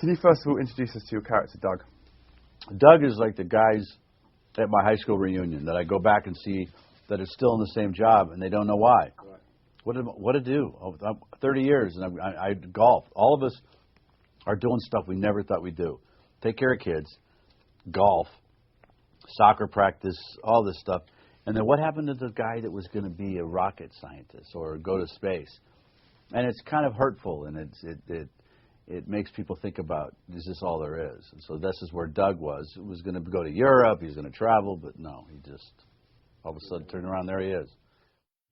Can you first of all introduce us to your character, Doug? Doug is like the guys at my high school reunion that I go back and see that are still in the same job and they don't know why. Right. What to do? I'm 30 years and I golf. All of us are doing stuff we never thought we'd do. Take care of kids, golf, soccer practice, all this stuff. And then what happened to the guy that was going to be a rocket scientist or go to space? And it's kind of hurtful, and it makes people think about, is this all there is? And so this is where Doug was. He was going to go to Europe, he was going to travel, but no, he just all of a sudden turned around, there he is.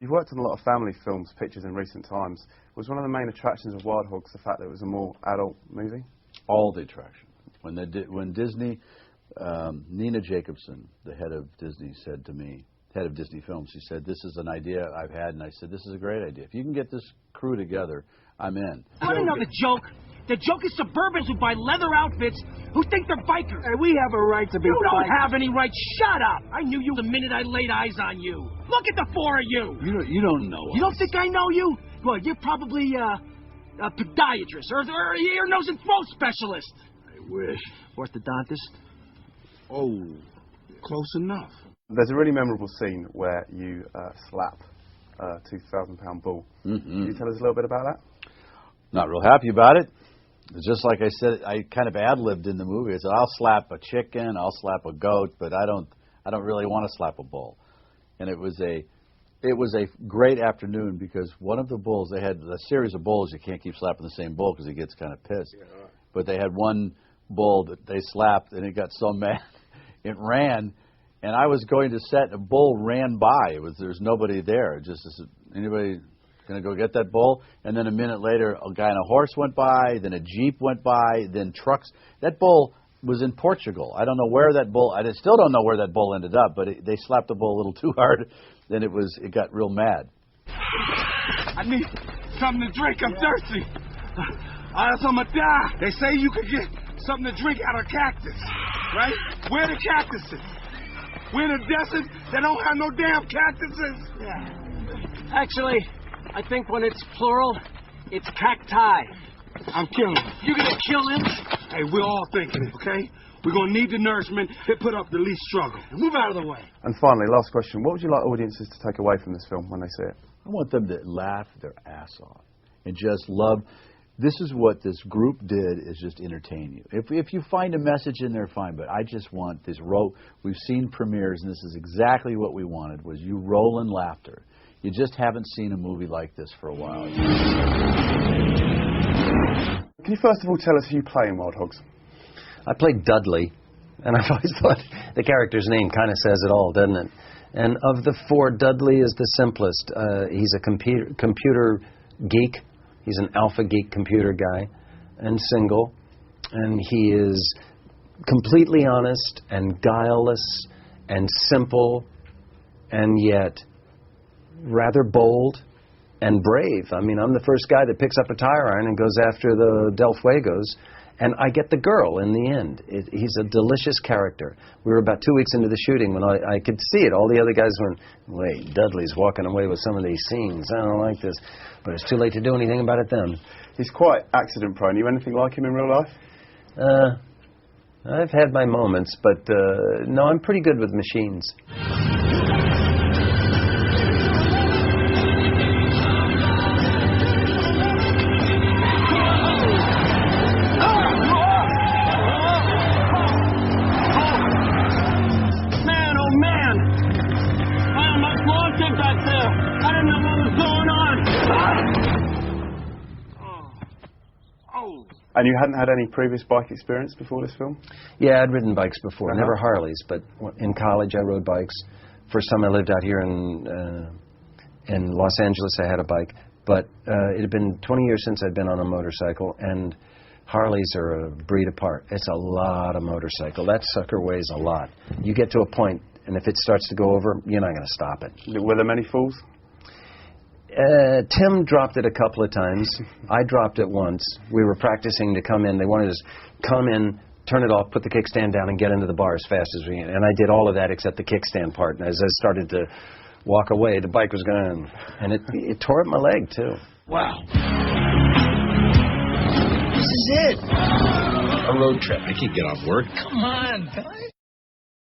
You've worked on a lot of family films, pictures in recent times. Was one of the main attractions of Wild Hogs the fact that it was a more adult movie? All the attraction. When Disney, Nina Jacobson, the head of Disney, said to me, head of Disney Films, she said, this is an idea I've had, and I said, this is a great idea. If you can get this crew together, I'm in. I don't know the joke. The joke is suburbans who buy leather outfits who think they're bikers. Hey, we have a right to be You don't bikers. have any right. Shut up. I knew you the minute I laid eyes on you. Look at the four of you. You don't know You us. don't think I know you? Well, you're probably a podiatrist or ear, nose, and throat specialist. I wish. Orthodontist. Oh, close enough. There's a really memorable scene where you slap a 2,000-pound bull. Mm-hmm. Can you tell us a little bit about that? Not real happy about it. Just like I said, I kind of ad-libbed in the movie. I said, I'll slap a chicken, I'll slap a goat, but I don't really want to slap a bull. And it was a great afternoon because one of the bulls, they had a series of bulls. You can't keep slapping the same bull because he gets kind of pissed. Yeah, right. But they had one bull that they slapped, and it got so mad, it ran. And I was going to set, a bull ran by. There's nobody there. Just anybody going to go get that bull? And then a minute later, a guy on a horse went by. Then a jeep went by. Then trucks. That bull was in Portugal. I don't know where that bull. I still don't know where that bull ended up. But they slapped the bull a little too hard. Then it got real mad. I need something to drink. I'm thirsty. I'm gonna die. They say you could get something to drink out of cactus, right? Where the cactuses? We're in a desert that don't have no damn cactuses. Yeah. Actually, I think when it's plural, it's cacti. I'm killing him. You gonna kill him? Hey, we're all thinking it, okay? We're gonna need the nourishment that put up the least struggle. Move out of the way. And finally, last question. What would you like audiences to take away from this film when they see it? I want them to laugh their ass off and just love. This is what this group did, is just entertain you. If you find a message in there, fine, but I just want this we've seen premieres, and this is exactly what we wanted, was you roll in laughter. You just haven't seen a movie like this for a while. Can you first of all tell us who you play in Wild Hogs? I played Dudley, and I've always thought the character's name kind of says it all, doesn't it? And of the four, Dudley is the simplest. He's a computer geek. He's an alpha geek computer guy and single. And he is completely honest and guileless and simple and yet rather bold and brave. I mean, I'm the first guy that picks up a tire iron and goes after the Del Fuegos, and I get the girl in the end. He's a delicious character. We were about 2 weeks into the shooting when I could see it. All the other guys went, wait, Dudley's walking away with some of these scenes. I don't like this. But it's too late to do anything about it then. He's quite accident-prone. You anything like him in real life? I've had my moments, but no, I'm pretty good with machines. And you hadn't had any previous bike experience before this film? Yeah, I'd ridden bikes before. Never Harleys, but in college I rode bikes. First time I lived out here in Los Angeles, I had a bike. But it had been 20 years since I'd been on a motorcycle, and Harleys are a breed apart. It's a lot of motorcycle. That sucker weighs a lot. You get to a point, and if it starts to go over, you're not going to stop it. Were there many falls? Tim dropped it a couple of times. I dropped it once. We were practicing to come in. They wanted us to come in, turn it off, put the kickstand down, and get into the bar as fast as we can. And I did all of that except the kickstand part. And as I started to walk away, the bike was going, and it tore up my leg, too. Wow. This is it. a road trip. I can't get off work. Come on, guys.